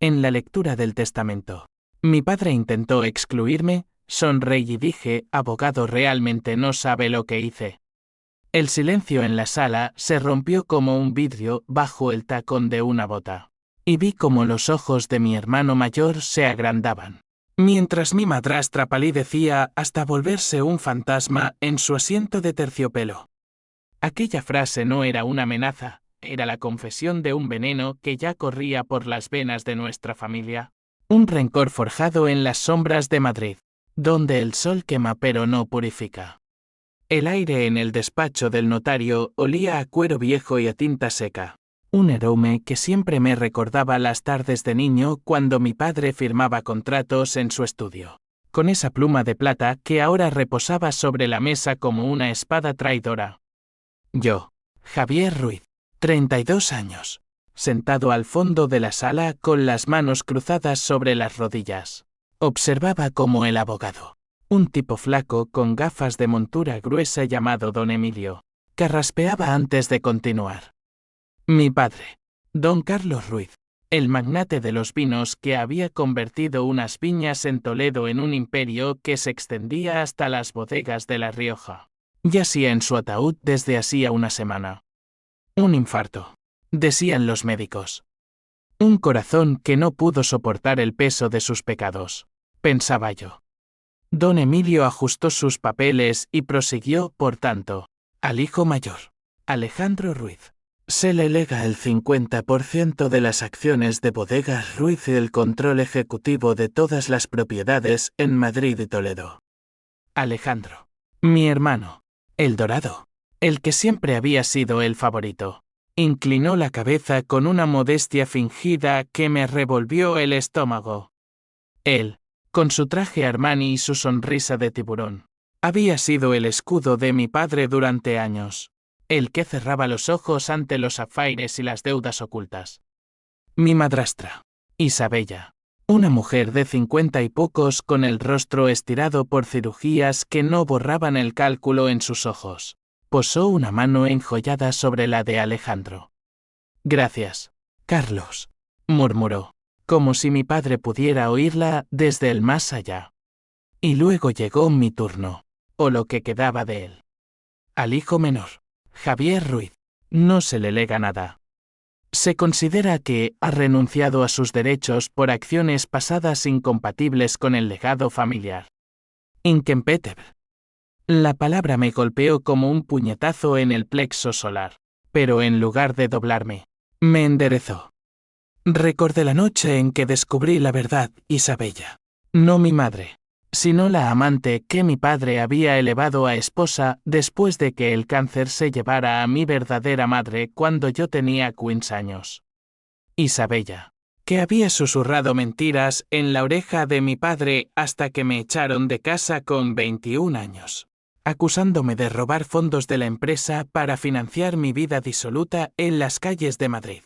En la lectura del testamento. Mi padre intentó excluirme, sonreí y dije, abogado, realmente no sabe lo que hice. El silencio en la sala se rompió como un vidrio bajo el tacón de una bota. Y vi como los ojos de mi hermano mayor se agrandaban, mientras mi madrastra palidecía hasta volverse un fantasma en su asiento de terciopelo. Aquella frase no era una amenaza, era la confesión de un veneno que ya corría por las venas de nuestra familia. Un rencor forjado en las sombras de Madrid, donde el sol quema pero no purifica. El aire en el despacho del notario olía a cuero viejo y a tinta seca. Un aroma que siempre me recordaba las tardes de niño cuando mi padre firmaba contratos en su estudio, con esa pluma de plata que ahora reposaba sobre la mesa como una espada traidora. Yo, Javier Ruiz, 32 años, sentado al fondo de la sala con las manos cruzadas sobre las rodillas, observaba como el abogado, un tipo flaco con gafas de montura gruesa llamado don Emilio, carraspeaba antes de continuar. Mi padre, don Carlos Ruiz, el magnate de los vinos que había convertido unas viñas en Toledo en un imperio que se extendía hasta las bodegas de La Rioja, yacía en su ataúd desde hacía una semana. Un infarto, decían los médicos. Un corazón que no pudo soportar el peso de sus pecados, pensaba yo. Don Emilio ajustó sus papeles y prosiguió, por tanto, al hijo mayor, Alejandro Ruiz. Se le lega el 50% de las acciones de Bodegas Ruiz y el control ejecutivo de todas las propiedades en Madrid y Toledo. Alejandro, mi hermano, el dorado, el que siempre había sido el favorito, inclinó la cabeza con una modestia fingida que me revolvió el estómago. Él, con su traje Armani y su sonrisa de tiburón, había sido el escudo de mi padre durante años. El que cerraba los ojos ante los afaires y las deudas ocultas. Mi madrastra, Isabella, una mujer de 50 y pocos con el rostro estirado por cirugías que no borraban el cálculo en sus ojos, posó una mano enjollada sobre la de Alejandro. Gracias, Carlos, murmuró, como si mi padre pudiera oírla desde el más allá. Y luego llegó mi turno, o lo que quedaba de él. Al hijo menor, Javier Ruiz, no se le lega nada. Se considera que ha renunciado a sus derechos por acciones pasadas incompatibles con el legado familiar. Incompatible. La palabra me golpeó como un puñetazo en el plexo solar, pero en lugar de doblarme, me enderezó. Recordé la noche en que descubrí la verdad, Isabella. No mi madre, sino la amante que mi padre había elevado a esposa después de que el cáncer se llevara a mi verdadera madre cuando yo tenía 15 años. Isabella, que había susurrado mentiras en la oreja de mi padre hasta que me echaron de casa con 21 años, acusándome de robar fondos de la empresa para financiar mi vida disoluta en las calles de Madrid.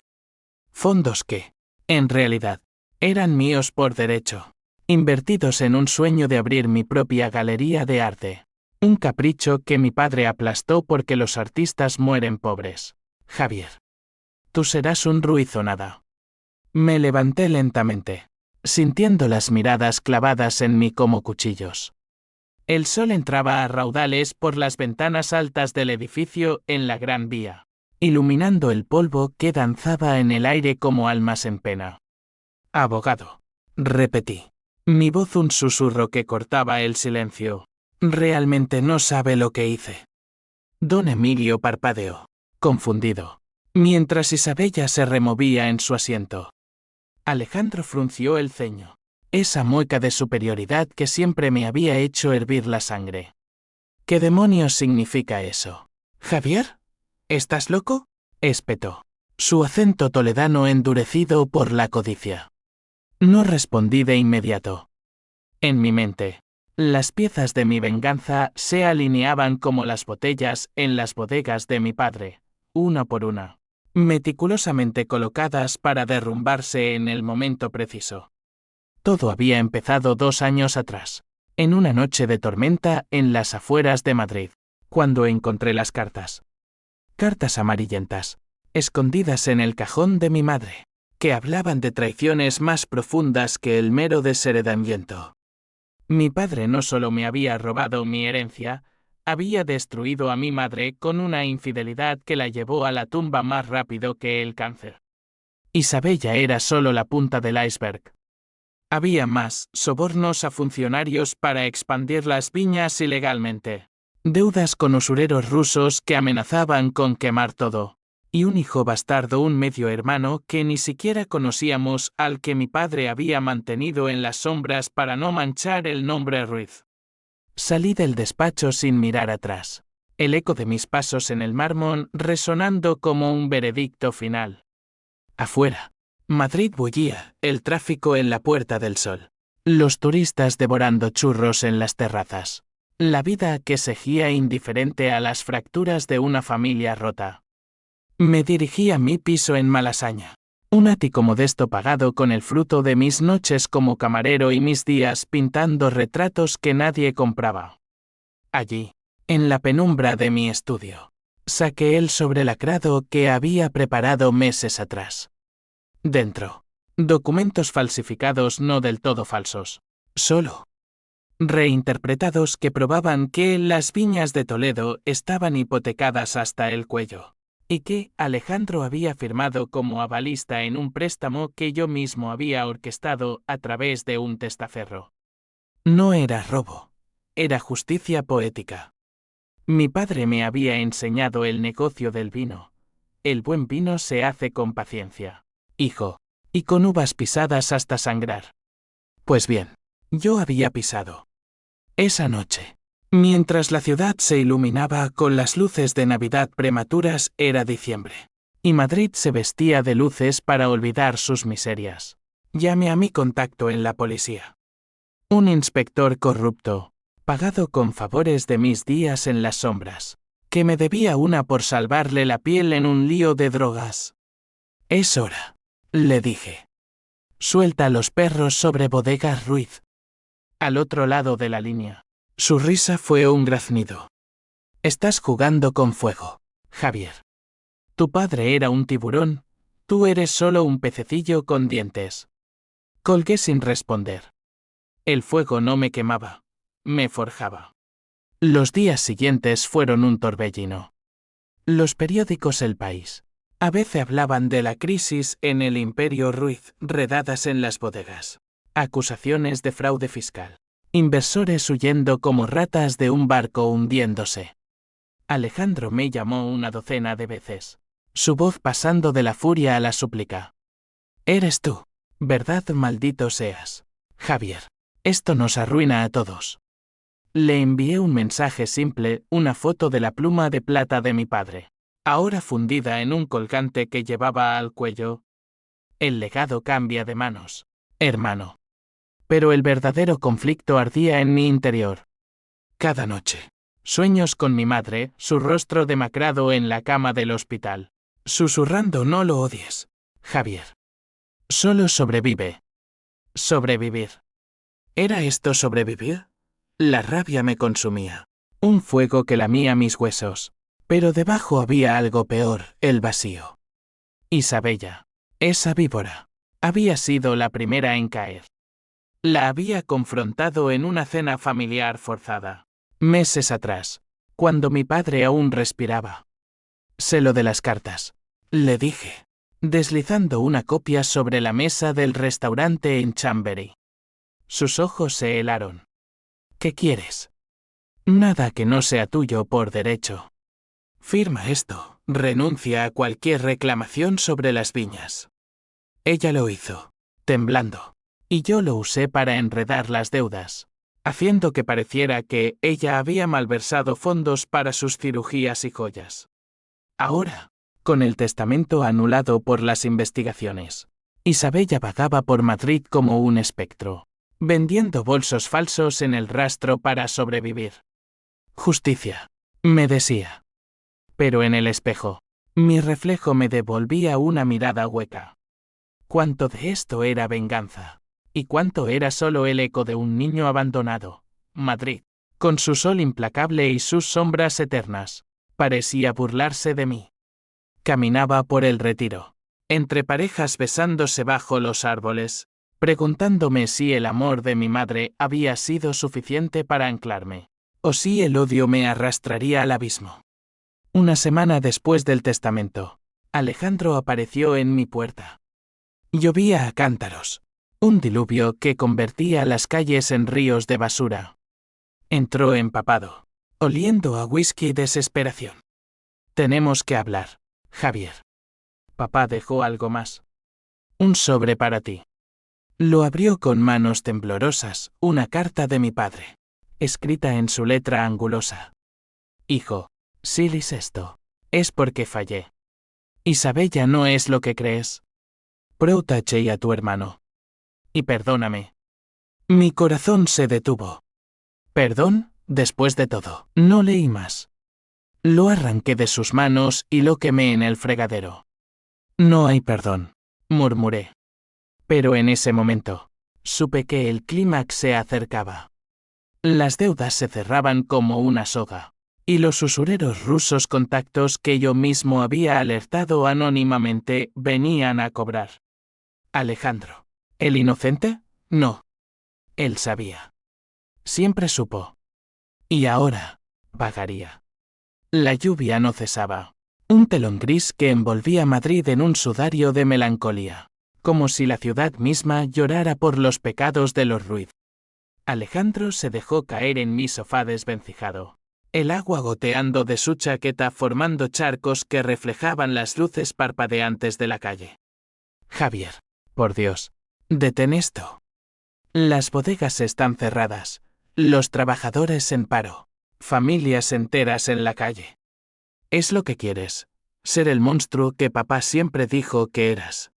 Fondos que, en realidad, eran míos por derecho. Invertidos en un sueño de abrir mi propia galería de arte. Un capricho que mi padre aplastó porque los artistas mueren pobres. Javier. Tú serás un Ruiz o nada. Me levanté lentamente, sintiendo las miradas clavadas en mí como cuchillos. El sol entraba a raudales por las ventanas altas del edificio en la Gran Vía, iluminando el polvo que danzaba en el aire como almas en pena. Abogado. Repetí. Mi voz un susurro que cortaba el silencio. Realmente no sabe lo que hice. Don Emilio parpadeó, confundido, mientras Isabella se removía en su asiento. Alejandro frunció el ceño, esa mueca de superioridad que siempre me había hecho hervir la sangre. ¿Qué demonios significa eso? ¿Javier? ¿Estás loco? Espetó, su acento toledano endurecido por la codicia. No respondí de inmediato. En mi mente, las piezas de mi venganza se alineaban como las botellas en las bodegas de mi padre, una por una, meticulosamente colocadas para derrumbarse en el momento preciso. Todo había empezado 2 años atrás, en una noche de tormenta en las afueras de Madrid, cuando encontré las cartas. Cartas amarillentas, escondidas en el cajón de mi madre, que hablaban de traiciones más profundas que el mero desheredamiento. Mi padre no solo me había robado mi herencia, había destruido a mi madre con una infidelidad que la llevó a la tumba más rápido que el cáncer. Isabella era solo la punta del iceberg. Había más: sobornos a funcionarios para expandir las viñas ilegalmente, deudas con usureros rusos que amenazaban con quemar todo, y un hijo bastardo, un medio hermano que ni siquiera conocíamos, al que mi padre había mantenido en las sombras para no manchar el nombre Ruiz. Salí del despacho sin mirar atrás, el eco de mis pasos en el mármol resonando como un veredicto final. Afuera, Madrid bullía, el tráfico en la Puerta del Sol, los turistas devorando churros en las terrazas, la vida que seguía indiferente a las fracturas de una familia rota. Me dirigí a mi piso en Malasaña, un ático modesto pagado con el fruto de mis noches como camarero y mis días pintando retratos que nadie compraba. Allí, en la penumbra de mi estudio, saqué el sobrelacrado que había preparado meses atrás. Dentro, documentos falsificados, no del todo falsos, solo reinterpretados, que probaban que las viñas de Toledo estaban hipotecadas hasta el cuello, y que Alejandro había firmado como avalista en un préstamo que yo mismo había orquestado a través de un testaferro. No era robo, era justicia poética. Mi padre me había enseñado el negocio del vino. El buen vino se hace con paciencia, hijo, y con uvas pisadas hasta sangrar. Pues bien, yo había pisado. Esa noche, mientras la ciudad se iluminaba con las luces de Navidad prematuras, era diciembre, y Madrid se vestía de luces para olvidar sus miserias. Llamé a mi contacto en la policía. Un inspector corrupto, pagado con favores de mis días en las sombras, que me debía una por salvarle la piel en un lío de drogas. Es hora, le dije. Suelta a los perros sobre Bodegas Ruiz. Al otro lado de la línea, su risa fue un graznido. Estás jugando con fuego, Javier. Tu padre era un tiburón, tú eres solo un pececillo con dientes. Colgué sin responder. El fuego no me quemaba, me forjaba. Los días siguientes fueron un torbellino. Los periódicos El País a veces hablaban de la crisis en el Imperio Ruiz, redadas en las bodegas, acusaciones de fraude fiscal, inversores huyendo como ratas de un barco hundiéndose. Alejandro me llamó una docena de veces, su voz pasando de la furia a la súplica. Eres tú, ¿verdad? Maldito seas, Javier. Esto nos arruina a todos. Le envié un mensaje simple, una foto de la pluma de plata de mi padre, ahora fundida en un colgante que llevaba al cuello. El legado cambia de manos, hermano. Pero el verdadero conflicto ardía en mi interior. Cada noche, sueños con mi madre, su rostro demacrado en la cama del hospital, susurrando: no lo odies, Javier. Solo sobrevive. Sobrevivir. ¿Era esto sobrevivir? La rabia me consumía, un fuego que lamía mis huesos, pero debajo había algo peor, el vacío. Isabella, esa víbora, había sido la primera en caer. La había confrontado en una cena familiar forzada, meses atrás, cuando mi padre aún respiraba. Sé lo de las cartas, le dije, deslizando una copia sobre la mesa del restaurante en Chambery. Sus ojos se helaron. ¿Qué quieres? Nada que no sea tuyo por derecho. Firma esto, renuncia a cualquier reclamación sobre las viñas. Ella lo hizo, temblando, y yo lo usé para enredar las deudas, haciendo que pareciera que ella había malversado fondos para sus cirugías y joyas. Ahora, con el testamento anulado por las investigaciones, Isabella vagaba por Madrid como un espectro, vendiendo bolsos falsos en el rastro para sobrevivir. Justicia, me decía. Pero en el espejo, mi reflejo me devolvía una mirada hueca. Cuánto de esto era venganza, y cuánto era solo el eco de un niño abandonado. Madrid, con su sol implacable y sus sombras eternas, parecía burlarse de mí. Caminaba por el Retiro, entre parejas besándose bajo los árboles, preguntándome si el amor de mi madre había sido suficiente para anclarme, o si el odio me arrastraría al abismo. Una semana después del testamento, Alejandro apareció en mi puerta. Llovía a cántaros, un diluvio que convertía las calles en ríos de basura. Entró empapado, oliendo a whisky y desesperación. Tenemos que hablar, Javier. Papá dejó algo más. Un sobre para ti. Lo abrió con manos temblorosas, una carta de mi padre, escrita en su letra angulosa. Hijo, si lees esto, es porque fallé. Isabella no es lo que crees. Protege a tu hermano. Y perdóname. Mi corazón se detuvo. Perdón, después de todo, no leí más. Lo arranqué de sus manos y lo quemé en el fregadero. No hay perdón, murmuré. Pero en ese momento, supe que el clímax se acercaba. Las deudas se cerraban como una soga, y los usureros rusos contactos que yo mismo había alertado anónimamente venían a cobrar. Alejandro. ¿El inocente? No. Él sabía. Siempre supo. Y ahora, pagaría. La lluvia no cesaba. Un telón gris que envolvía Madrid en un sudario de melancolía, como si la ciudad misma llorara por los pecados de los Ruiz. Alejandro se dejó caer en mi sofá desvencijado, el agua goteando de su chaqueta formando charcos que reflejaban las luces parpadeantes de la calle. Javier, por Dios, detén esto. Las bodegas están cerradas, los trabajadores en paro, familias enteras en la calle. ¿Es lo que quieres? Ser el monstruo que papá siempre dijo que eras.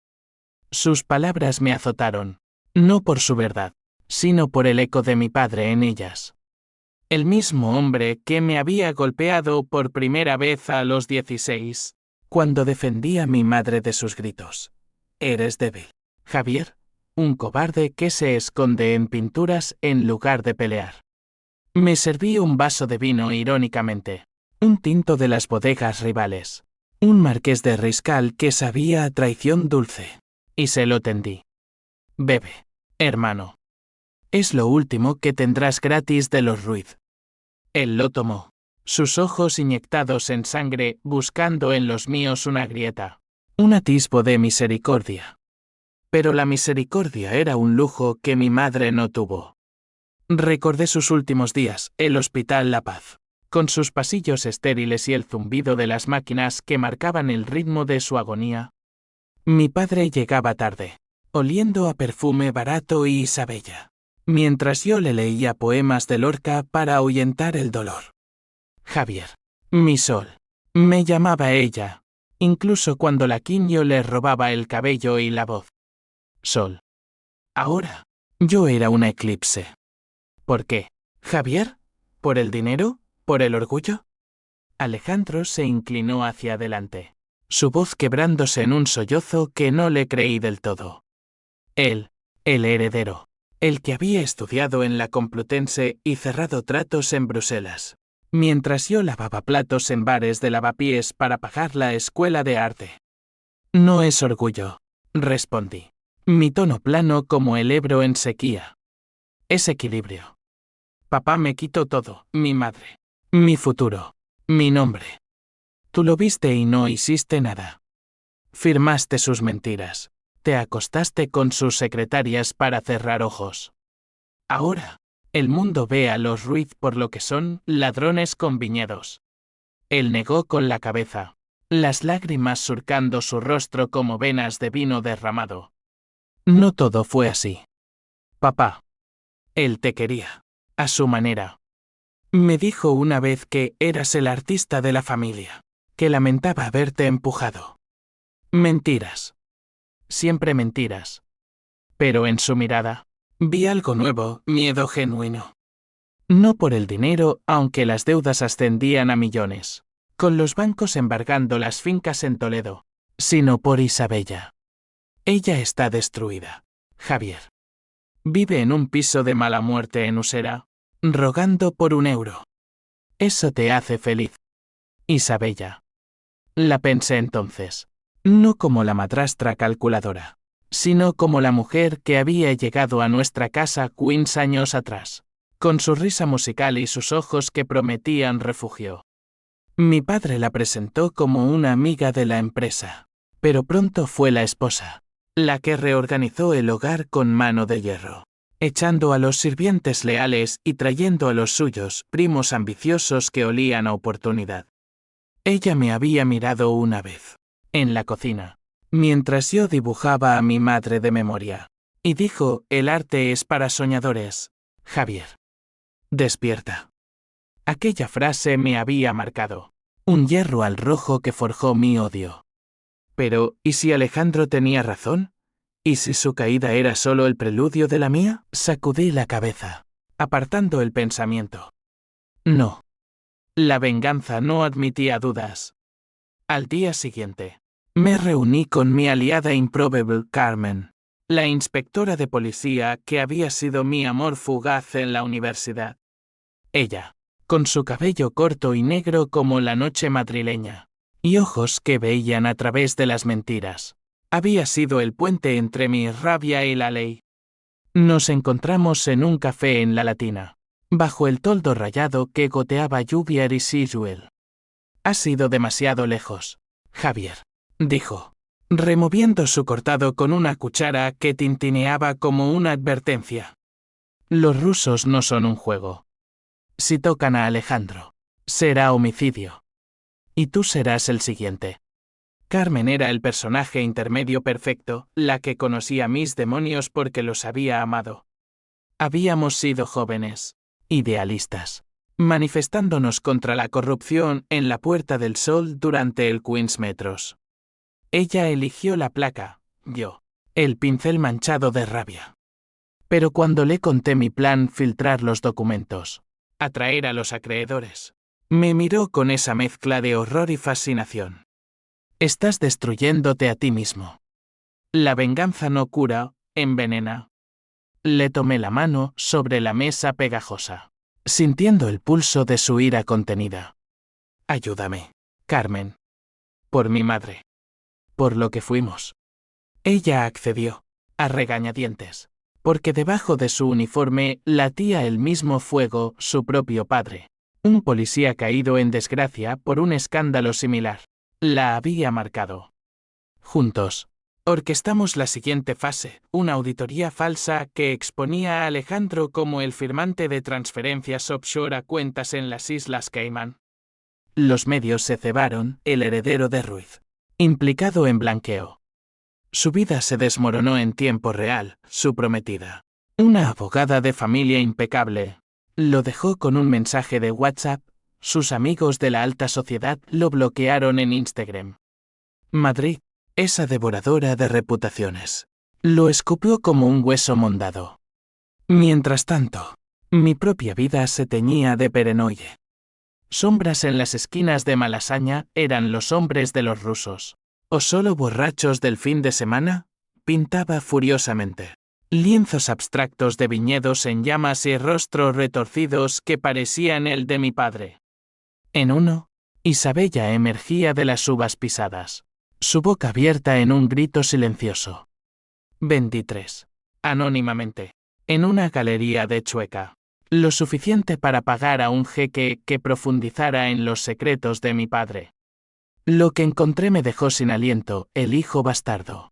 Sus palabras me azotaron, no por su verdad, sino por el eco de mi padre en ellas. El mismo hombre que me había golpeado por primera vez a los 16, cuando defendía a mi madre de sus gritos. Eres débil, Javier, un cobarde que se esconde en pinturas en lugar de pelear. Me serví un vaso de vino irónicamente, un tinto de las bodegas rivales, un marqués de Riscal que sabía a traición dulce, y se lo tendí. Bebe, hermano. Es lo último que tendrás gratis de los Ruiz. Él lo tomó, sus ojos inyectados en sangre buscando en los míos una grieta, un atisbo de misericordia. Pero la misericordia era un lujo que mi madre no tuvo. Recordé sus últimos días, el Hospital La Paz, con sus pasillos estériles y el zumbido de las máquinas que marcaban el ritmo de su agonía. Mi padre llegaba tarde, oliendo a perfume barato y Isabella, mientras yo le leía poemas de Lorca para ahuyentar el dolor. Javier, mi sol, me llamaba ella, incluso cuando la quimio le robaba el cabello y la voz. Sol. Ahora, yo era una eclipse. ¿Por qué, Javier? ¿Por el dinero? ¿Por el orgullo? Alejandro se inclinó hacia adelante, su voz quebrándose en un sollozo que no le creí del todo. Él, el heredero, el que había estudiado en la Complutense y cerrado tratos en Bruselas, mientras yo lavaba platos en bares de lavapiés para pagar la escuela de arte. No es orgullo, respondí, mi tono plano como el Ebro en sequía. Es equilibrio. Papá me quitó todo, mi madre, mi futuro, mi nombre. Tú lo viste y no hiciste nada. Firmaste sus mentiras, te acostaste con sus secretarias para cerrar ojos. Ahora, el mundo ve a los Ruiz por lo que son, ladrones con viñedos. Él negó con la cabeza, las lágrimas surcando su rostro como venas de vino derramado. No todo fue así. Papá. Él te quería. A su manera. Me dijo una vez que eras el artista de la familia, que lamentaba haberte empujado. Mentiras. Siempre mentiras. Pero en su mirada, vi algo nuevo, miedo genuino. No por el dinero, aunque las deudas ascendían a millones, con los bancos embargando las fincas en Toledo, sino por Isabella. Ella está destruida, Javier. Vive en un piso de mala muerte en Usera, rogando por €1. Eso te hace feliz. Isabella. La pensé entonces. No como la madrastra calculadora, sino como la mujer que había llegado a nuestra casa 15 años atrás, con su risa musical y sus ojos que prometían refugio. Mi padre la presentó como una amiga de la empresa, pero pronto fue la esposa, la que reorganizó el hogar con mano de hierro, echando a los sirvientes leales y trayendo a los suyos primos ambiciosos que olían a oportunidad. Ella me había mirado una vez, en la cocina, mientras yo dibujaba a mi madre de memoria, y dijo: «El arte es para soñadores, Javier. Despierta». Aquella frase me había marcado, un hierro al rojo que forjó mi odio. Pero, ¿y si Alejandro tenía razón? ¿Y si su caída era solo el preludio de la mía? Sacudí la cabeza, apartando el pensamiento. No. La venganza no admitía dudas. Al día siguiente, me reuní con mi aliada improbable Carmen, la inspectora de policía que había sido mi amor fugaz en la universidad. Ella, con su cabello corto y negro como la noche madrileña, y ojos que veían a través de las mentiras, había sido el puente entre mi rabia y la ley. Nos encontramos en un café en la Latina, bajo el toldo rayado que goteaba lluvia residual. «Has ido demasiado lejos, Javier», dijo, removiendo su cortado con una cuchara que tintineaba como una advertencia. «Los rusos no son un juego. Si tocan a Alejandro, será homicidio. Y tú serás el siguiente». Carmen era el personaje intermedio perfecto, la que conocía mis demonios porque los había amado. Habíamos sido jóvenes, idealistas, manifestándonos contra la corrupción en la Puerta del Sol durante el Queen's Metros. Ella eligió la placa, yo, el pincel manchado de rabia. Pero cuando le conté mi plan, filtrar los documentos, atraer a los acreedores, me miró con esa mezcla de horror y fascinación. «Estás destruyéndote a ti mismo. La venganza no cura, envenena». Le tomé la mano sobre la mesa pegajosa, sintiendo el pulso de su ira contenida. «Ayúdame, Carmen. Por mi madre. Por lo que fuimos». Ella accedió, a regañadientes, porque debajo de su uniforme latía el mismo fuego su propio padre, un policía caído en desgracia por un escándalo similar. La había marcado. Juntos, orquestamos la siguiente fase, una auditoría falsa que exponía a Alejandro como el firmante de transferencias offshore a cuentas en las Islas Caimán. Los medios se cebaron, el heredero de Ruiz, implicado en blanqueo. Su vida se desmoronó en tiempo real, su prometida, una abogada de familia impecable, lo dejó con un mensaje de WhatsApp. Sus amigos de la alta sociedad lo bloquearon en Instagram. Madrid, esa devoradora de reputaciones, lo escupió como un hueso mondado. Mientras tanto, mi propia vida se teñía de paranoia. Sombras en las esquinas de Malasaña eran los hombres de los rusos. ¿O solo borrachos del fin de semana? Pintaba furiosamente. Lienzos abstractos de viñedos en llamas y rostros retorcidos que parecían el de mi padre. En uno, Isabella emergía de las uvas pisadas, su boca abierta en un grito silencioso. 23. Anónimamente, en una galería de Chueca, lo suficiente para pagar a un jeque que profundizara en los secretos de mi padre. Lo que encontré me dejó sin aliento, el hijo bastardo.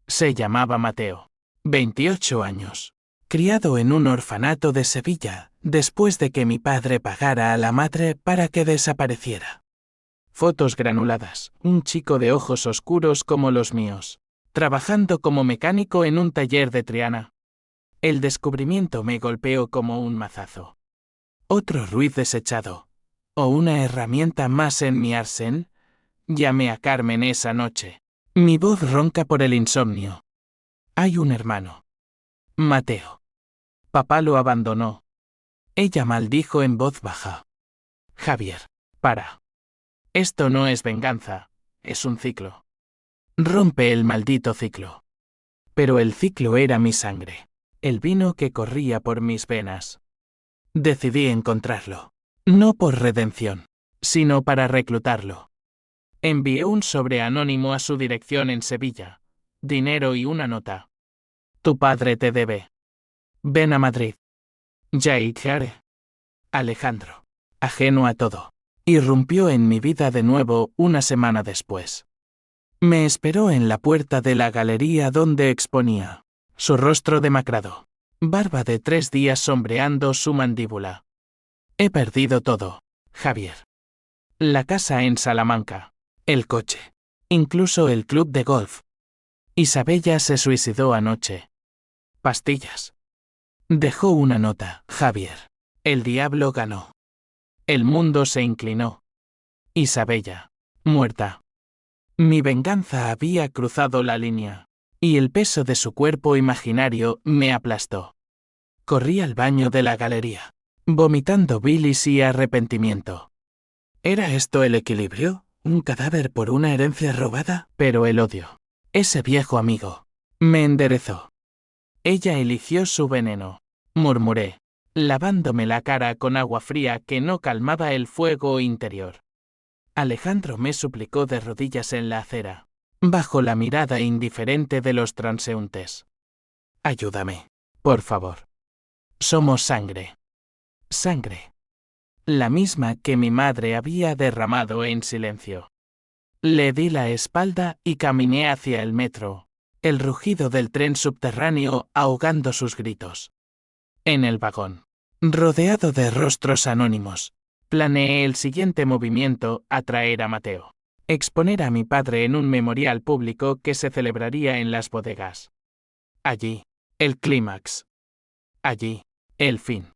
Se llamaba Mateo, 28 años. Criado en un orfanato de Sevilla, después de que mi padre pagara a la madre para que desapareciera. Fotos granuladas, un chico de ojos oscuros como los míos, trabajando como mecánico en un taller de Triana. El descubrimiento me golpeó como un mazazo. Otro Ruiz desechado, o una herramienta más en mi arsenal. Llamé a Carmen esa noche, mi voz ronca por el insomnio. Hay un hermano. Mateo. Papá lo abandonó. Ella maldijo en voz baja. Javier, para. Esto no es venganza, es un ciclo. Rompe el maldito ciclo. Pero el ciclo era mi sangre, el vino que corría por mis venas. Decidí encontrarlo, no por redención, sino para reclutarlo. Envié un sobre anónimo a su dirección en Sevilla. Dinero y una nota. Tu padre te debe. Ven a Madrid. Ya haré. Alejandro, ajeno a todo, irrumpió en mi vida de nuevo una semana después. Me esperó en la puerta de la galería donde exponía su rostro demacrado, barba de 3 días sombreando su mandíbula. He perdido todo, Javier. La casa en Salamanca, el coche, incluso el club de golf. Isabella se suicidó anoche. Pastillas. Dejó una nota, Javier. El diablo ganó. El mundo se inclinó. Isabella, muerta. Mi venganza había cruzado la línea, y el peso de su cuerpo imaginario me aplastó. Corrí al baño de la galería, vomitando bilis y arrepentimiento. ¿Era esto el equilibrio? ¿Un cadáver por una herencia robada? Pero el odio, ese viejo amigo, me enderezó. Ella eligió su veneno, murmuré, lavándome la cara con agua fría que no calmaba el fuego interior. Alejandro me suplicó de rodillas en la acera, bajo la mirada indiferente de los transeúntes. Ayúdame, por favor. Somos sangre. Sangre. La misma que mi madre había derramado en silencio. Le di la espalda y caminé hacia el metro, el rugido del tren subterráneo ahogando sus gritos. En el vagón, rodeado de rostros anónimos, planeé el siguiente movimiento: atraer a Mateo. Exponer a mi padre en un memorial público que se celebraría en las bodegas. Allí, el clímax. Allí, el fin.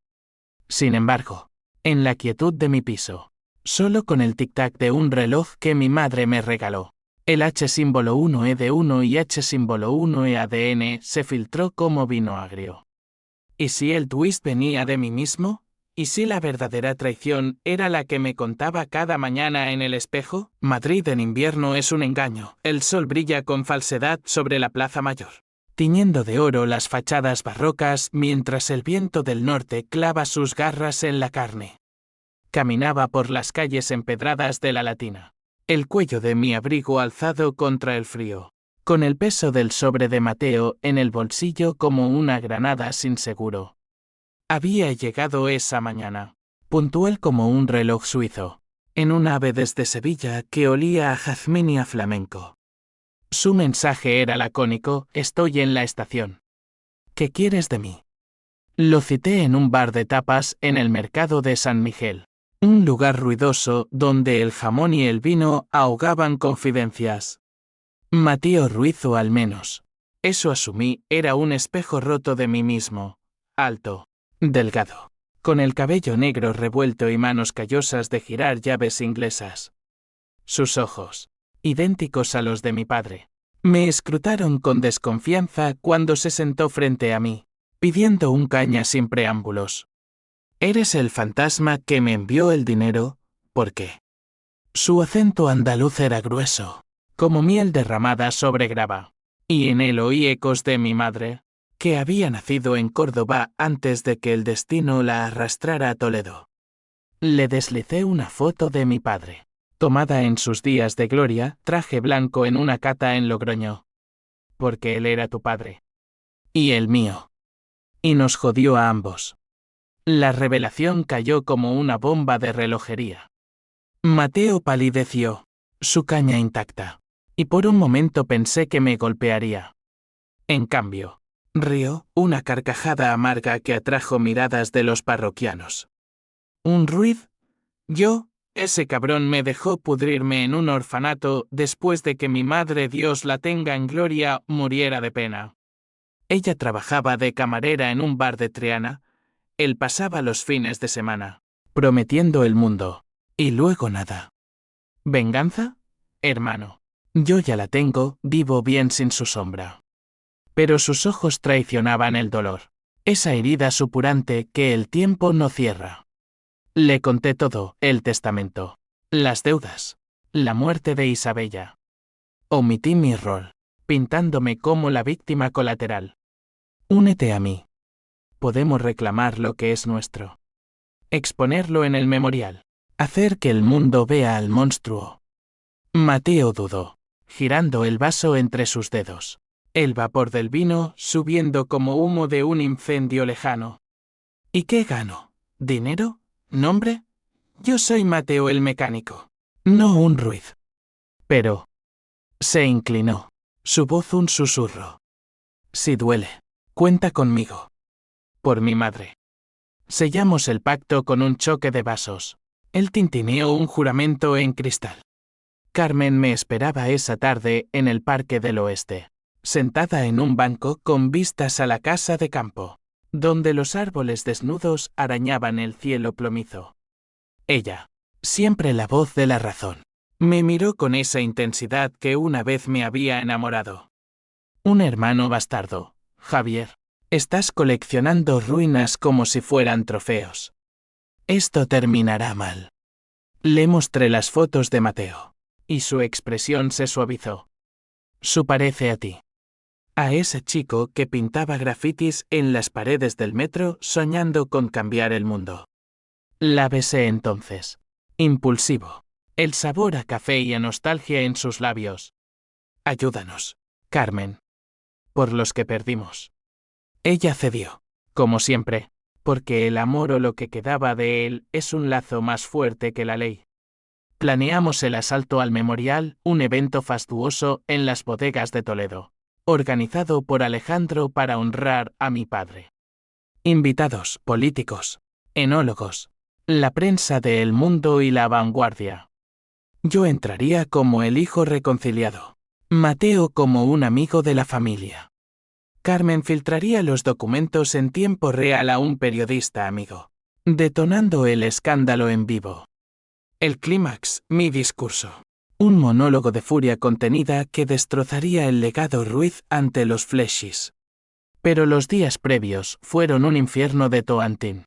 Sin embargo, en la quietud de mi piso, solo con el tic-tac de un reloj que mi madre me regaló, el H símbolo 1E de 1 y H símbolo 1E ADN se filtró como vino agrio. ¿Y si el twist venía de mí mismo? ¿Y si la verdadera traición era la que me contaba cada mañana en el espejo? Madrid en invierno es un engaño. El sol brilla con falsedad sobre la Plaza Mayor, tiñendo de oro las fachadas barrocas mientras el viento del norte clava sus garras en la carne. Caminaba por las calles empedradas de la Latina, el cuello de mi abrigo alzado contra el frío, con el peso del sobre de Mateo en el bolsillo como una granada sin seguro. Había llegado esa mañana, puntual como un reloj suizo, en un ave desde Sevilla que olía a jazmín y a flamenco. Su mensaje era lacónico: estoy en la estación. ¿Qué quieres de mí? Lo cité en un bar de tapas en el mercado de San Miguel, un lugar ruidoso donde el jamón y el vino ahogaban confidencias. Mateo Ruiz, o al menos, eso asumí, era un espejo roto de mí mismo, alto, delgado, con el cabello negro revuelto y manos callosas de girar llaves inglesas. Sus ojos, idénticos a los de mi padre, me escrutaron con desconfianza cuando se sentó frente a mí, pidiendo un caña sin preámbulos. ¿Eres el fantasma que me envió el dinero? ¿Por qué? Su acento andaluz era grueso, como miel derramada sobre grava, y en él oí ecos de mi madre, que había nacido en Córdoba antes de que el destino la arrastrara a Toledo. Le deslicé una foto de mi padre, tomada en sus días de gloria, traje blanco en una cata en Logroño. Porque él era tu padre. Y el mío. Y nos jodió a ambos. La revelación cayó como una bomba de relojería. Mateo palideció, su caña intacta, y por un momento pensé que me golpearía. En cambio, rió, una carcajada amarga que atrajo miradas de los parroquianos. ¿Un Ruiz? Yo, ese cabrón me dejó pudrirme en un orfanato después de que mi madre, Dios la tenga en gloria, muriera de pena. Ella trabajaba de camarera en un bar de Triana. Él pasaba los fines de semana, prometiendo el mundo, y luego nada. ¿Venganza? Hermano, yo ya la tengo, vivo bien sin su sombra. Pero sus ojos traicionaban el dolor, esa herida supurante que el tiempo no cierra. Le conté todo: el testamento, las deudas, la muerte de Isabella. Omití mi rol, pintándome como la víctima colateral. Únete a mí. Podemos reclamar lo que es nuestro. Exponerlo en el memorial. Hacer que el mundo vea al monstruo. Mateo dudó, girando el vaso entre sus dedos. El vapor del vino subiendo como humo de un incendio lejano. ¿Y qué gano? ¿Dinero? ¿Nombre? Yo soy Mateo el mecánico, no un Ruiz. Pero... Se inclinó. Su voz un susurro. Si duele, cuenta conmigo. Por mi madre. Sellamos el pacto con un choque de vasos. Él tintineó un juramento en cristal. Carmen me esperaba esa tarde en el Parque del Oeste, sentada en un banco con vistas a la casa de campo, donde los árboles desnudos arañaban el cielo plomizo. Ella, siempre la voz de la razón, me miró con esa intensidad que una vez me había enamorado. Un hermano bastardo, Javier. Estás coleccionando ruinas como si fueran trofeos. Esto terminará mal. Le mostré las fotos de Mateo, y su expresión se suavizó. Su parece a ti. A ese chico que pintaba grafitis en las paredes del metro soñando con cambiar el mundo. La besé entonces. Impulsivo. El sabor a café y a nostalgia en sus labios. Ayúdanos, Carmen. Por los que perdimos. Ella cedió, como siempre, porque el amor o lo que quedaba de él es un lazo más fuerte que la ley. Planeamos el asalto al memorial, un evento fastuoso en las bodegas de Toledo, organizado por Alejandro para honrar a mi padre. Invitados, políticos, enólogos, la prensa de El Mundo y La Vanguardia. Yo entraría como el hijo reconciliado, Mateo como un amigo de la familia. Carmen filtraría los documentos en tiempo real a un periodista amigo, detonando el escándalo en vivo. El clímax, mi discurso. Un monólogo de furia contenida que destrozaría el legado Ruiz ante los Fleshis. Pero los días previos fueron un infierno de Toantín.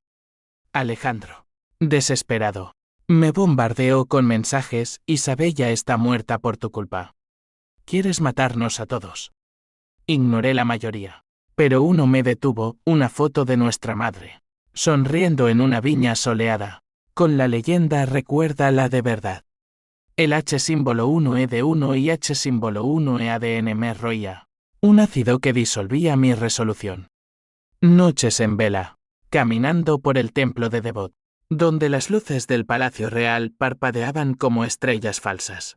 Alejandro, desesperado, me bombardeó con mensajes: Isabella está muerta por tu culpa. ¿Quieres matarnos a todos? Ignoré la mayoría. Pero uno me detuvo, una foto de nuestra madre, sonriendo en una viña soleada, con la leyenda recuerda la de verdad. El H símbolo 1E de 1 y H símbolo 1E ADN me roía. Un ácido que disolvía mi resolución. Noches en vela, caminando por el templo de Devot, donde las luces del Palacio Real parpadeaban como estrellas falsas.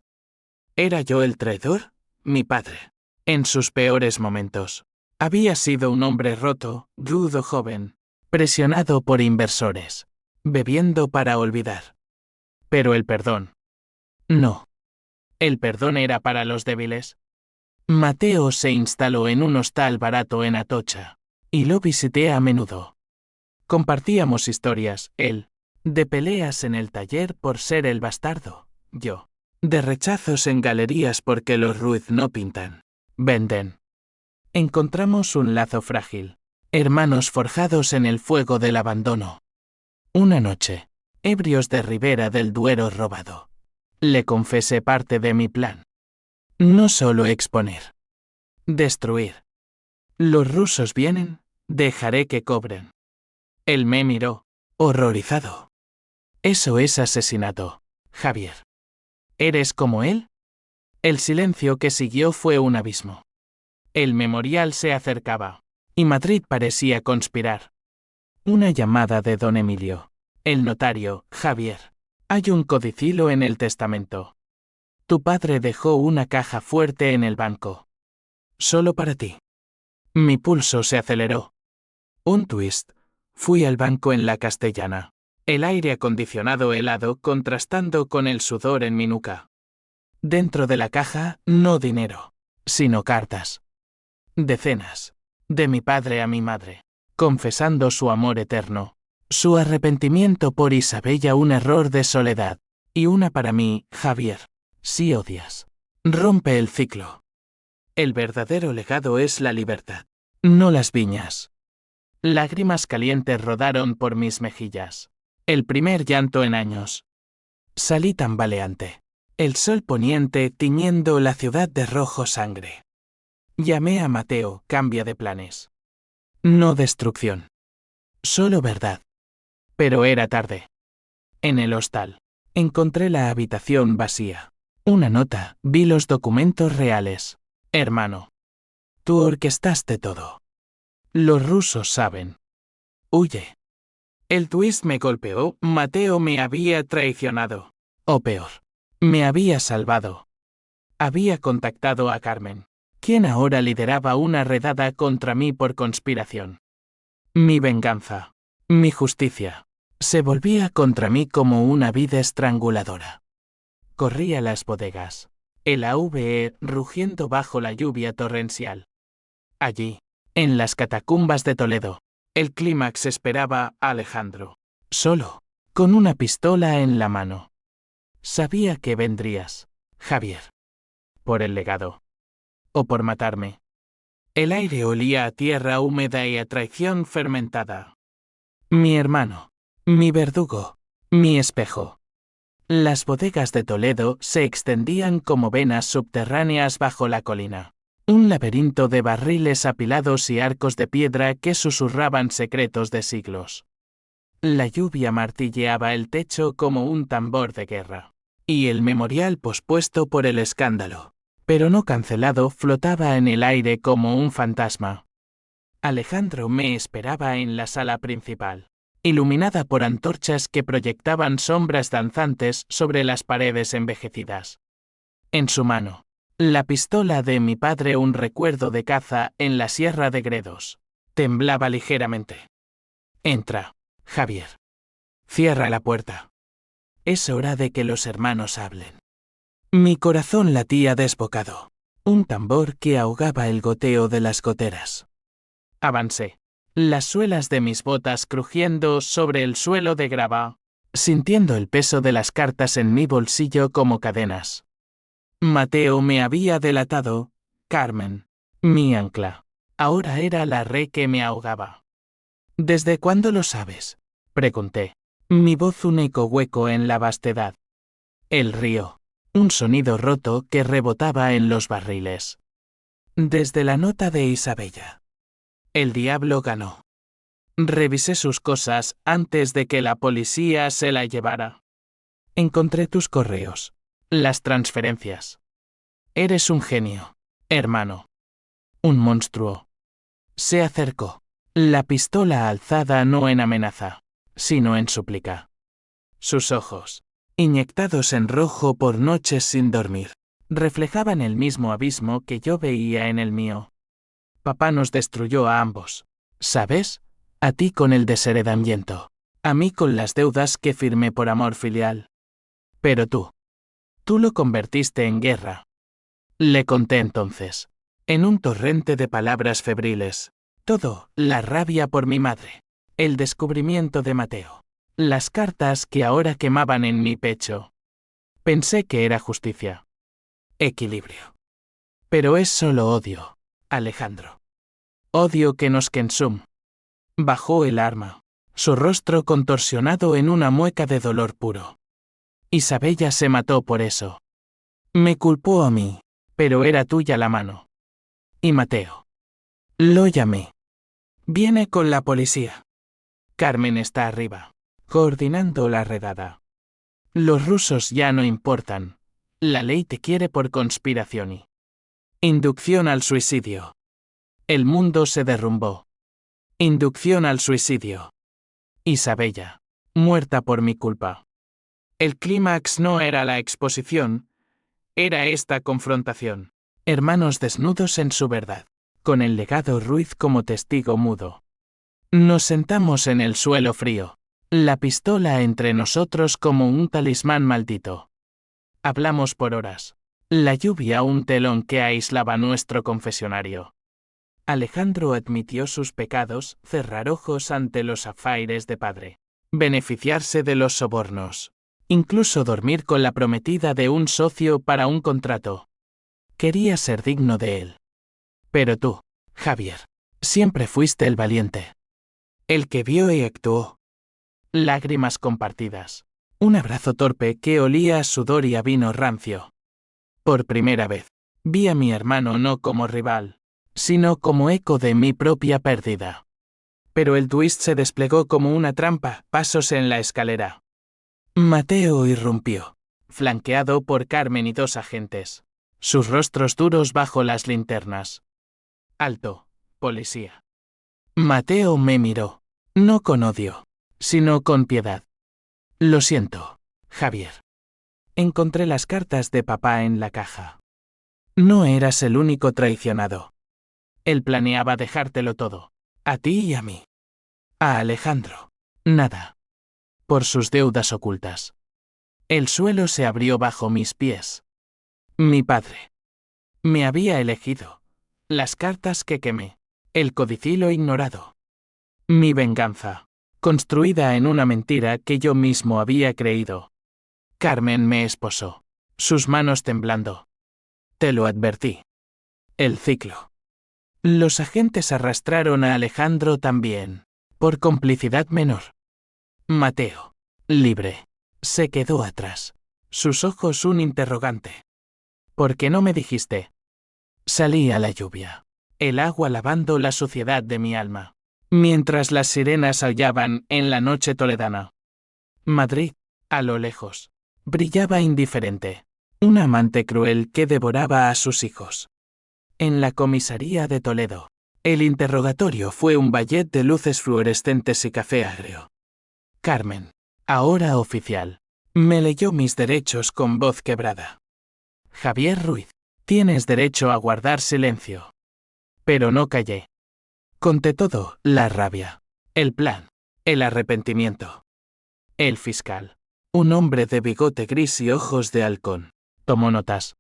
¿Era yo el traidor? Mi padre. En sus peores momentos. Había sido un hombre roto, rudo joven, presionado por inversores, bebiendo para olvidar. Pero el perdón. No. El perdón era para los débiles. Mateo se instaló en un hostal barato en Atocha, y lo visité a menudo. Compartíamos historias, él, de peleas en el taller por ser el bastardo, yo, de rechazos en galerías porque los Ruiz no pintan, venden. Encontramos un lazo frágil, hermanos forjados en el fuego del abandono. Una noche, ebrios de Ribera del Duero robado, le confesé parte de mi plan. No solo exponer. Destruir. Los rusos vienen, dejaré que cobren. Él me miró, horrorizado. Eso es asesinato, Javier. ¿Eres como él? El silencio que siguió fue un abismo. El memorial se acercaba, y Madrid parecía conspirar. Una llamada de don Emilio, el notario, Javier. Hay un codicilo en el testamento. Tu padre dejó una caja fuerte en el banco. Solo para ti. Mi pulso se aceleró. Un twist. Fui al banco en la Castellana. El aire acondicionado helado contrastando con el sudor en mi nuca. Dentro de la caja, no dinero, sino cartas. Decenas. De mi padre a mi madre. Confesando su amor eterno. Su arrepentimiento por Isabella, un error de soledad. Y una para mí, Javier. Si odias. Rompe el ciclo. El verdadero legado es la libertad. No las viñas. Lágrimas calientes rodaron por mis mejillas. El primer llanto en años. Salí tambaleante. El sol poniente tiñendo la ciudad de rojo sangre. Llamé a Mateo, cambia de planes. No destrucción. Solo verdad. Pero era tarde. En el hostal. Encontré la habitación vacía. Una nota, vi los documentos reales. Hermano. Tú orquestaste todo. Los rusos saben. Huye. El twist me golpeó, Mateo me había traicionado. O peor. Me había salvado. Había contactado a Carmen, quien ahora lideraba una redada contra mí por conspiración. Mi venganza. Mi justicia. Se volvía contra mí como una vid estranguladora. Corrí a las bodegas. El AVE rugiendo bajo la lluvia torrencial. Allí, en las catacumbas de Toledo, el clímax esperaba a Alejandro. Solo, con una pistola en la mano. Sabía que vendrías, Javier. Por el legado. O por matarme. El aire olía a tierra húmeda y a traición fermentada. Mi hermano. Mi verdugo. Mi espejo. Las bodegas de Toledo se extendían como venas subterráneas bajo la colina. Un laberinto de barriles apilados y arcos de piedra que susurraban secretos de siglos. La lluvia martilleaba el techo como un tambor de guerra. Y el memorial pospuesto por el escándalo, pero no cancelado, flotaba en el aire como un fantasma. Alejandro me esperaba en la sala principal, iluminada por antorchas que proyectaban sombras danzantes sobre las paredes envejecidas. En su mano, la pistola de mi padre, un recuerdo de caza en la Sierra de Gredos. Temblaba ligeramente. Entra, Javier. Cierra la puerta. Es hora de que los hermanos hablen. Mi corazón latía desbocado. Un tambor que ahogaba el goteo de las goteras. Avancé. Las suelas de mis botas crujiendo sobre el suelo de grava, sintiendo el peso de las cartas en mi bolsillo como cadenas. Mateo me había delatado, Carmen, mi ancla. Ahora era la red que me ahogaba. ¿Desde cuándo lo sabes?, pregunté. Mi voz un eco hueco en la vastedad. El río. Un sonido roto que rebotaba en los barriles. Desde la nota de Isabella. El diablo ganó. Revisé sus cosas antes de que la policía se la llevara. Encontré tus correos. Las transferencias. Eres un genio, hermano. Un monstruo. Se acercó. La pistola alzada no en amenaza, sino en súplica. Sus ojos, inyectados en rojo por noches sin dormir, reflejaban el mismo abismo que yo veía en el mío. Papá nos destruyó a ambos, ¿sabes? A ti con el desheredamiento, a mí con las deudas que firmé por amor filial. Pero tú lo convertiste en guerra. Le conté entonces, en un torrente de palabras febriles, todo, la rabia por mi madre, el descubrimiento de Mateo, las cartas que ahora quemaban en mi pecho. Pensé que era justicia. Equilibrio. Pero es solo odio, Alejandro. Odio que nos consume. Bajó el arma, su rostro contorsionado en una mueca de dolor puro. Isabella se mató por eso. Me culpó a mí, pero era tuya la mano. Y Mateo. Lo llamé. Viene con la policía. Carmen está arriba, coordinando la redada. Los rusos ya no importan. La ley te quiere por conspiración y inducción al suicidio. El mundo se derrumbó. Inducción al suicidio. Isabella, muerta por mi culpa. El clímax no era la exposición, era esta confrontación. Hermanos desnudos en su verdad, con el legado Ruiz como testigo mudo. Nos sentamos en el suelo frío, la pistola entre nosotros como un talismán maldito. Hablamos por horas. La lluvia un telón que aislaba nuestro confesionario. Alejandro admitió sus pecados, cerrar ojos ante los afaires de padre, beneficiarse de los sobornos, incluso dormir con la prometida de un socio para un contrato. Quería ser digno de él. Pero tú, Javier, siempre fuiste el valiente. El que vio y actuó. Lágrimas compartidas. Un abrazo torpe que olía a sudor y a vino rancio. Por primera vez, vi a mi hermano no como rival, sino como eco de mi propia pérdida. Pero el twist se desplegó como una trampa, pasos en la escalera. Mateo irrumpió. flanqueado por Carmen y 2 agentes. Sus rostros duros bajo las linternas. Alto, policía. Mateo me miró. No con odio, sino con piedad. Lo siento, Javier. Encontré las cartas de papá en la caja. No eras el único traicionado. Él planeaba dejártelo todo. A ti y a mí. A Alejandro. Nada. Por sus deudas ocultas. El suelo se abrió bajo mis pies. Mi padre. Me había elegido. Las cartas que quemé. El codicilo ignorado. Mi venganza. Construida en una mentira que yo mismo había creído. Carmen me esposó. Sus manos temblando. Te lo advertí. El ciclo. Los agentes arrastraron a Alejandro también. Por complicidad menor. Mateo. Libre. Se quedó atrás. Sus ojos un interrogante. ¿Por qué no me dijiste? Salí a la lluvia. El agua lavando la suciedad de mi alma. Mientras las sirenas aullaban en la noche toledana. Madrid, a lo lejos, brillaba indiferente. Un amante cruel que devoraba a sus hijos. En la comisaría de Toledo, el interrogatorio fue un ballet de luces fluorescentes y café agrio. Carmen, ahora oficial, me leyó mis derechos con voz quebrada. Javier Ruiz, tienes derecho a guardar silencio. Pero no callé. Conté todo, la rabia, el plan, el arrepentimiento. El fiscal, un hombre de bigote gris y ojos de halcón, tomó notas.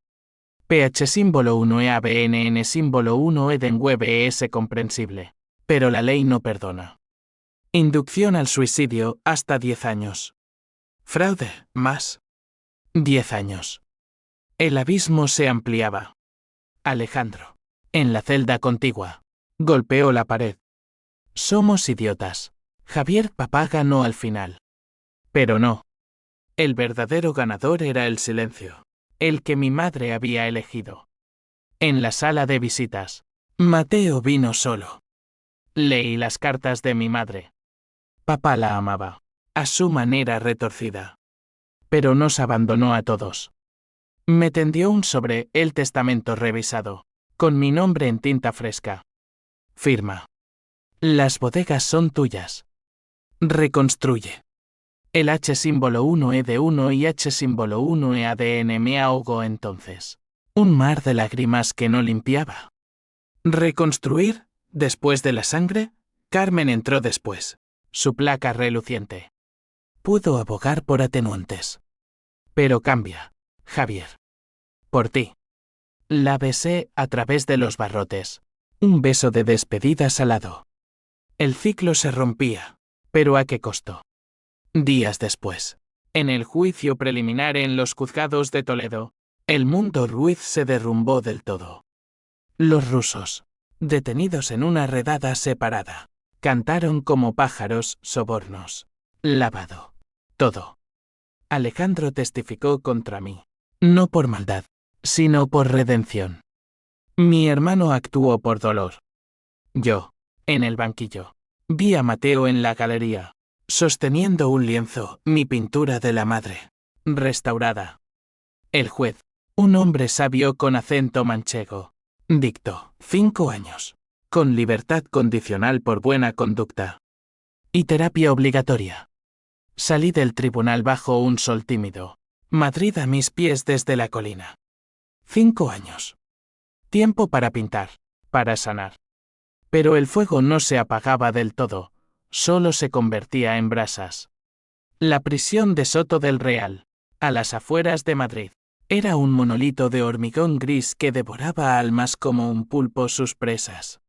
PH símbolo 1 EABNN símbolo 1 EDENWEB es comprensible. Pero la ley no perdona. Inducción al suicidio, hasta 10 años. Fraude, más. 10 años. El abismo se ampliaba. Alejandro, en la celda contigua, golpeó la pared. Somos idiotas. Javier papá ganó al final. Pero no. El verdadero ganador era el silencio. El que mi madre había elegido. En la sala de visitas, Mateo vino solo. Leí las cartas de mi madre. Papá la amaba, a su manera retorcida. Pero nos abandonó a todos. Me tendió un sobre, el testamento revisado, con mi nombre en tinta fresca. Firma. Las bodegas son tuyas. Reconstruye. El H símbolo 1 E de 1 y H símbolo 1 E ADN me ahogó entonces. Un mar de lágrimas que no limpiaba. ¿Reconstruir? Después de la sangre, Carmen entró después. Su placa reluciente. Pudo abogar por atenuantes. Pero cambia, Javier. Por ti. La besé a través de los barrotes. Un beso de despedida salado. El ciclo se rompía. ¿Pero a qué costo? Días después, en el juicio preliminar en los juzgados de Toledo, el mundo Ruiz se derrumbó del todo. Los rusos, detenidos en una redada separada, cantaron como pájaros sobornos. Lavado. Todo. Alejandro testificó contra mí. No por maldad, sino por redención. Mi hermano actuó por dolor. Yo, en el banquillo, vi a Mateo en la galería, sosteniendo un lienzo, mi pintura de la madre, restaurada. El juez, un hombre sabio con acento manchego, dictó 5 años, con libertad condicional por buena conducta. Y terapia obligatoria. Salí del tribunal bajo un sol tímido. Madrid a mis pies desde la colina. 5 años. Tiempo para pintar, para sanar. Pero el fuego no se apagaba del todo, solo se convertía en brasas. La prisión de Soto del Real, a las afueras de Madrid, era un monolito de hormigón gris que devoraba almas como un pulpo sus presas.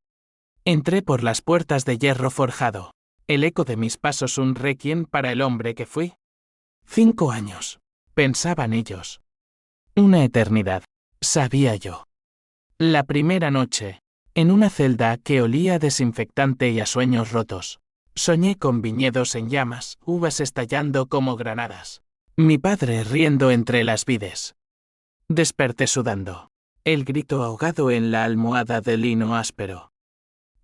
Entré por las puertas de hierro forjado, el eco de mis pasos un requiem para el hombre que fui. 5 años, pensaban ellos. Una eternidad, sabía yo. La primera noche, en una celda que olía a desinfectante y a sueños rotos, soñé con viñedos en llamas, uvas estallando como granadas. Mi padre riendo entre las vides. Desperté sudando. El grito ahogado en la almohada de lino áspero.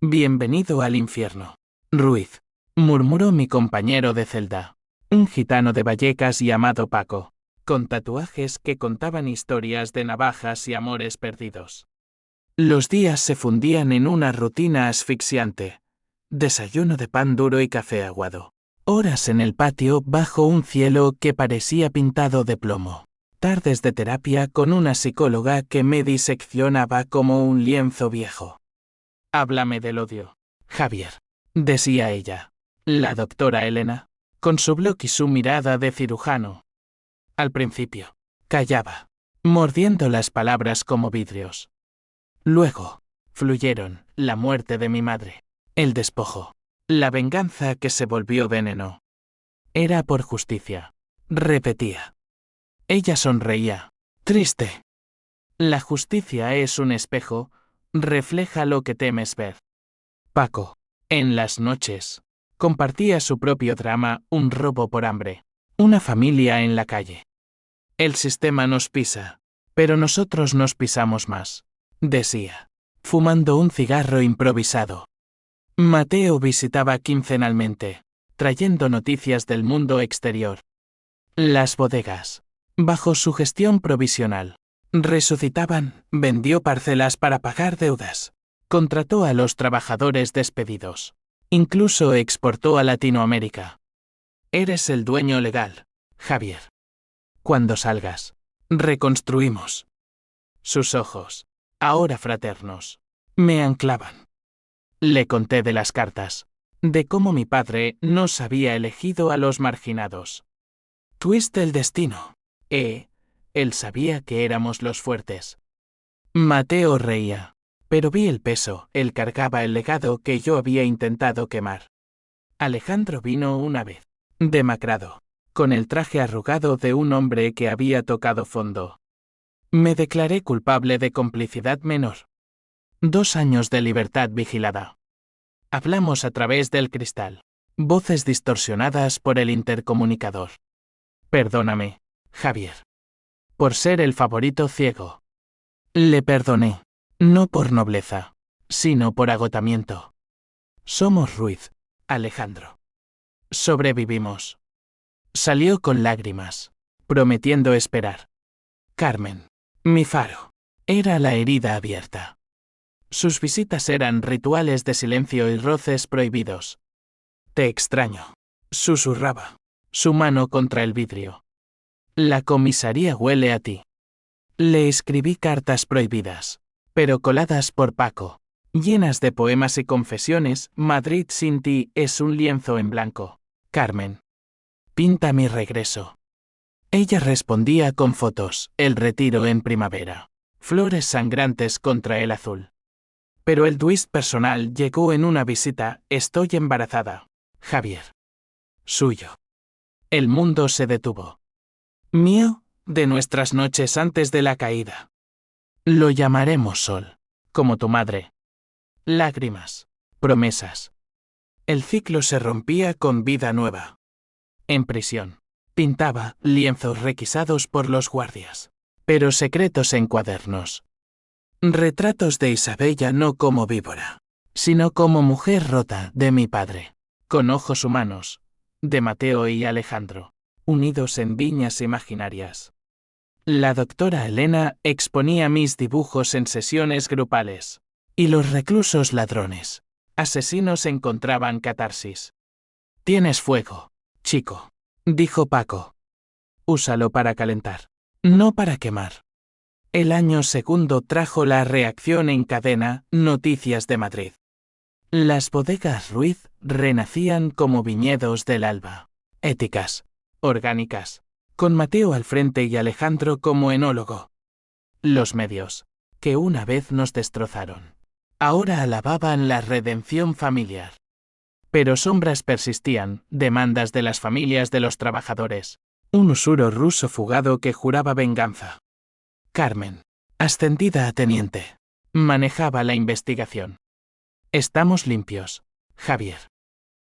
Bienvenido al infierno, Ruiz, murmuró mi compañero de celda, un gitano de Vallecas llamado Paco, con tatuajes que contaban historias de navajas y amores perdidos. Los días se fundían en una rutina asfixiante. Desayuno de pan duro y café aguado. Horas en el patio bajo un cielo que parecía pintado de plomo. Tardes de terapia con una psicóloga que me diseccionaba como un lienzo viejo. Háblame del odio, Javier, decía ella. La doctora Elena, con su bloc y su mirada de cirujano. Al principio, callaba, mordiendo las palabras como vidrios. Luego, fluyeron la muerte de mi madre, el despojo, la venganza que se volvió veneno. Era por justicia, repetía. Ella sonreía, triste. La justicia es un espejo, refleja lo que temes ver. Paco, en las noches, compartía su propio drama, un robo por hambre, una familia en la calle. El sistema nos pisa, pero nosotros nos pisamos más, decía, fumando un cigarro improvisado. Mateo visitaba quincenalmente, trayendo noticias del mundo exterior. Las bodegas, bajo su gestión provisional, resucitaban, vendió parcelas para pagar deudas, contrató a los trabajadores despedidos, incluso exportó a Latinoamérica. Eres el dueño legal, Javier. Cuando salgas, reconstruimos. Sus ojos, ahora fraternos, me anclaban. Le conté de las cartas, de cómo mi padre nos había elegido a los marginados. Twist el destino. Él sabía que éramos los fuertes. Mateo reía, pero vi el peso, él cargaba el legado que yo había intentado quemar. Alejandro vino una vez, demacrado, con el traje arrugado de un hombre que había tocado fondo. Me declaré culpable de complicidad menor. 2 años de libertad vigilada. Hablamos a través del cristal, voces distorsionadas por el intercomunicador. Perdóname, Javier, por ser el favorito ciego. Le perdoné, no por nobleza, sino por agotamiento. Somos Ruiz, Alejandro. Sobrevivimos. Salió con lágrimas, prometiendo esperar. Carmen, mi faro, era la herida abierta. Sus visitas eran rituales de silencio y roces prohibidos. Te extraño, susurraba, su mano contra el vidrio. La comisaría huele a ti. Le escribí cartas prohibidas, pero coladas por Paco, llenas de poemas y confesiones. Madrid sin ti es un lienzo en blanco. Carmen, pinta mi regreso. Ella respondía con fotos, el retiro en primavera, flores sangrantes contra el azul. Pero el twist personal llegó en una visita, estoy embarazada, Javier. Suyo. El mundo se detuvo. Mío, de nuestras noches antes de la caída. Lo llamaremos sol, como tu madre. Lágrimas, promesas. El ciclo se rompía con vida nueva. En prisión, pintaba lienzos requisados por los guardias, pero secretos en cuadernos. Retratos de Isabella no como víbora, sino como mujer rota de mi padre, con ojos humanos, de Mateo y Alejandro, unidos en viñas imaginarias. La doctora Elena exponía mis dibujos en sesiones grupales, y los reclusos ladrones, asesinos encontraban catarsis. Tienes fuego, chico, dijo Paco. Úsalo para calentar, no para quemar. El año segundo trajo la reacción en cadena, Noticias de Madrid. Las bodegas Ruiz renacían como viñedos del alba, éticas, orgánicas, con Mateo al frente y Alejandro como enólogo. Los medios, que una vez nos destrozaron, ahora alababan la redención familiar. Pero sombras persistían, demandas de las familias de los trabajadores, un usuro ruso fugado que juraba venganza. Carmen, ascendida a teniente, manejaba la investigación. Estamos limpios, Javier.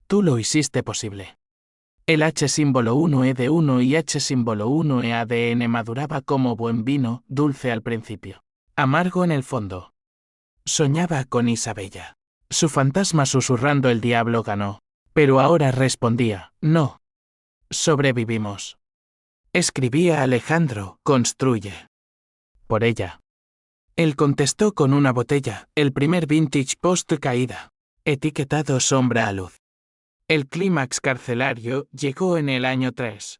Tú lo hiciste posible. El H símbolo 1E de 1 y H símbolo 1E ADN maduraba como buen vino, dulce al principio, amargo en el fondo. Soñaba con Isabella. Su fantasma susurrando el diablo ganó, pero ahora respondía, no. Sobrevivimos. Escribía Alejandro, construye. Por ella. Él contestó con una botella, el primer vintage post caída, etiquetado sombra a luz. El clímax carcelario llegó en el año 3.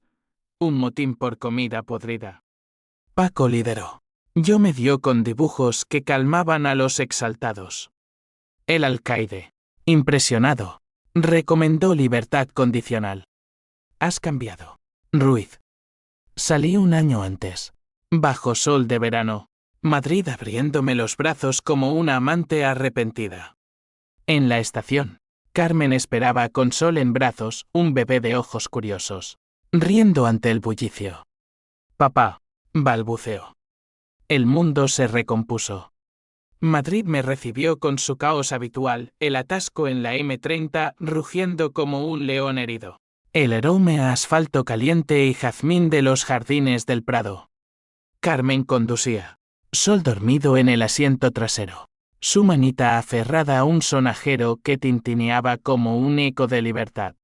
Un motín por comida podrida. Paco lideró. Yo me dio con dibujos que calmaban a los exaltados. El alcaide, impresionado, recomendó libertad condicional. Has cambiado. Ruiz. Salí un año antes. Bajo sol de verano. Madrid abriéndome los brazos como una amante arrepentida. En la estación, Carmen esperaba con Sol en brazos, un bebé de ojos curiosos, riendo ante el bullicio. Papá, balbuceó. El mundo se recompuso. Madrid me recibió con su caos habitual, el atasco en la M30 rugiendo como un león herido. El aroma a asfalto caliente y jazmín de los jardines del Prado. Carmen conducía. Sol dormido en el asiento trasero. Su manita aferrada a un sonajero que tintineaba como un eco de libertad.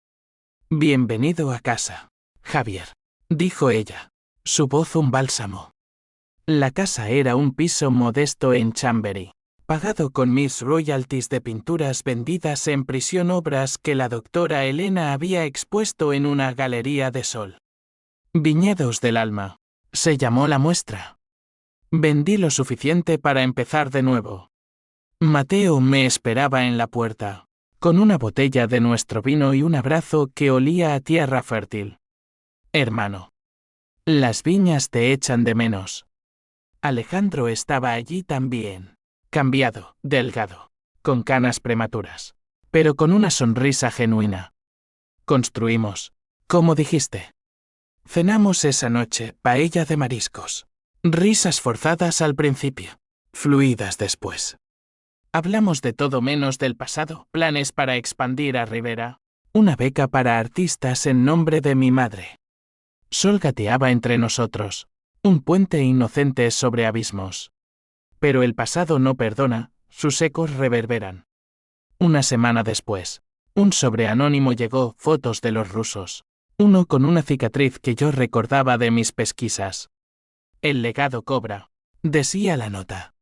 Bienvenido a casa, Javier, dijo ella. Su voz un bálsamo. La casa era un piso modesto en Chambery, pagado con mis royalties de pinturas vendidas en prisión, obras que la doctora Elena había expuesto en una galería de Sol. Viñedos del alma, se llamó la muestra. Vendí lo suficiente para empezar de nuevo. Mateo me esperaba en la puerta, con una botella de nuestro vino y un abrazo que olía a tierra fértil. Hermano. Las viñas te echan de menos. Alejandro estaba allí también, cambiado, delgado, con canas prematuras, pero con una sonrisa genuina. Construimos, como dijiste. Cenamos esa noche, paella de mariscos. Risas forzadas al principio, fluidas después. Hablamos de todo menos del pasado, planes para expandir a Rivera, una beca para artistas en nombre de mi madre. Sol gateaba entre nosotros, un puente inocente sobre abismos. Pero el pasado no perdona, sus ecos reverberan. Una semana después, un sobre anónimo llegó, fotos de los rusos. Uno con una cicatriz que yo recordaba de mis pesquisas. El legado cobra, decía la nota.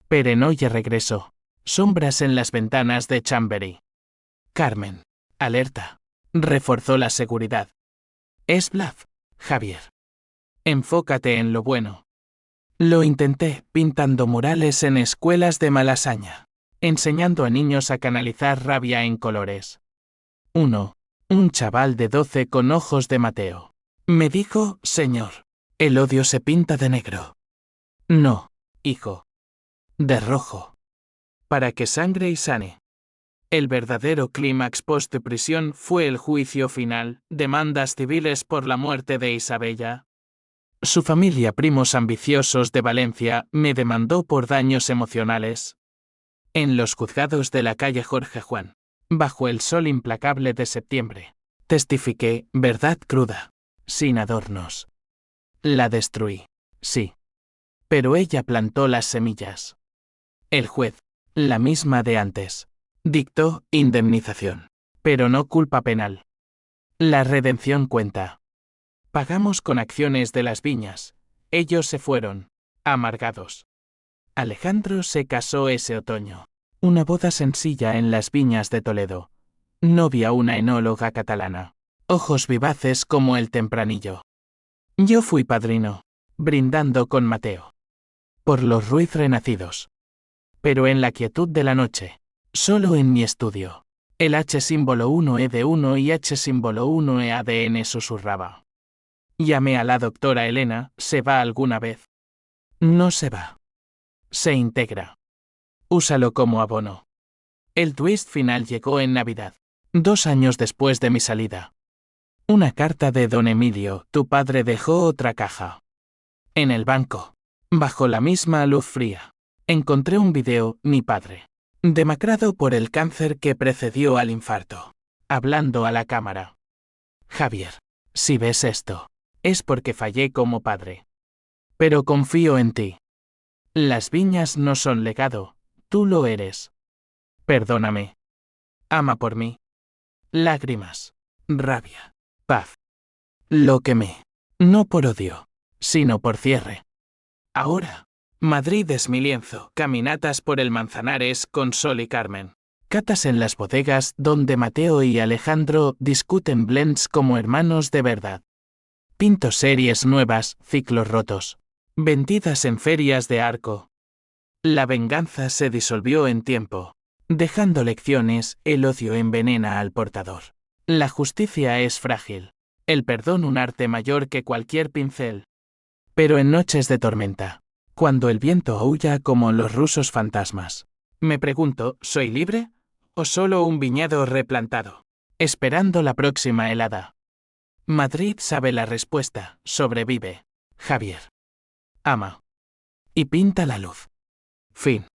Perenoye regresó. Sombras en las ventanas de Chambery. Carmen, alerta, reforzó la seguridad. Es bluff, Javier. Enfócate en lo bueno. Lo intenté, pintando murales en escuelas de Malasaña, enseñando a niños a canalizar rabia en colores. Un chaval de 12 con ojos de Mateo. Me dijo, señor, el odio se pinta de negro. No, hijo. De rojo. Para que sangre y sane. El verdadero clímax post-prisión fue el juicio final, demandas civiles por la muerte de Isabella. Su familia, primos ambiciosos de Valencia, me demandó por daños emocionales. En los juzgados de la calle Jorge Juan, bajo el sol implacable de septiembre, testifiqué, verdad cruda, sin adornos. La destruí, sí. Pero ella plantó las semillas. El juez, la misma de antes, dictó indemnización, pero no culpa penal. La redención cuenta. Pagamos con acciones de las viñas. Ellos se fueron, amargados. Alejandro se casó ese otoño. Una boda sencilla en las viñas de Toledo. Novia una enóloga catalana. Ojos vivaces como el tempranillo. Yo fui padrino, brindando con Mateo. Por los Ruiz renacidos. Pero en la quietud de la noche, solo en mi estudio, el H símbolo 1E de 1 y H símbolo 1E ADN susurraba. Llamé a la doctora Elena, ¿se va alguna vez? No se va. Se integra. Úsalo como abono. El twist final llegó en Navidad, 2 años después de mi salida. Una carta de don Emilio, tu padre dejó otra caja. En el banco, bajo la misma luz fría, encontré un video, mi padre, demacrado por el cáncer que precedió al infarto, hablando a la cámara. Javier, si ves esto, es porque fallé como padre. Pero confío en ti. Las viñas no son legado, tú lo eres. Perdóname. Ama por mí. Lágrimas. Rabia. Paz. Lo quemé. No por odio, sino por cierre. Ahora, Madrid es mi lienzo, caminatas por el Manzanares con Sol y Carmen. Catas en las bodegas donde Mateo y Alejandro discuten blends como hermanos de verdad. Pinto series nuevas, ciclos rotos. Vendidas en ferias de arco. La venganza se disolvió en tiempo. Dejando lecciones, el odio envenena al portador. La justicia es frágil. El perdón un arte mayor que cualquier pincel. Pero en noches de tormenta, cuando el viento aúlla como los rusos fantasmas, me pregunto, ¿soy libre? ¿O solo un viñedo replantado? Esperando la próxima helada. Madrid sabe la respuesta, sobrevive. Javier. Ama. Y pinta la luz. Fin.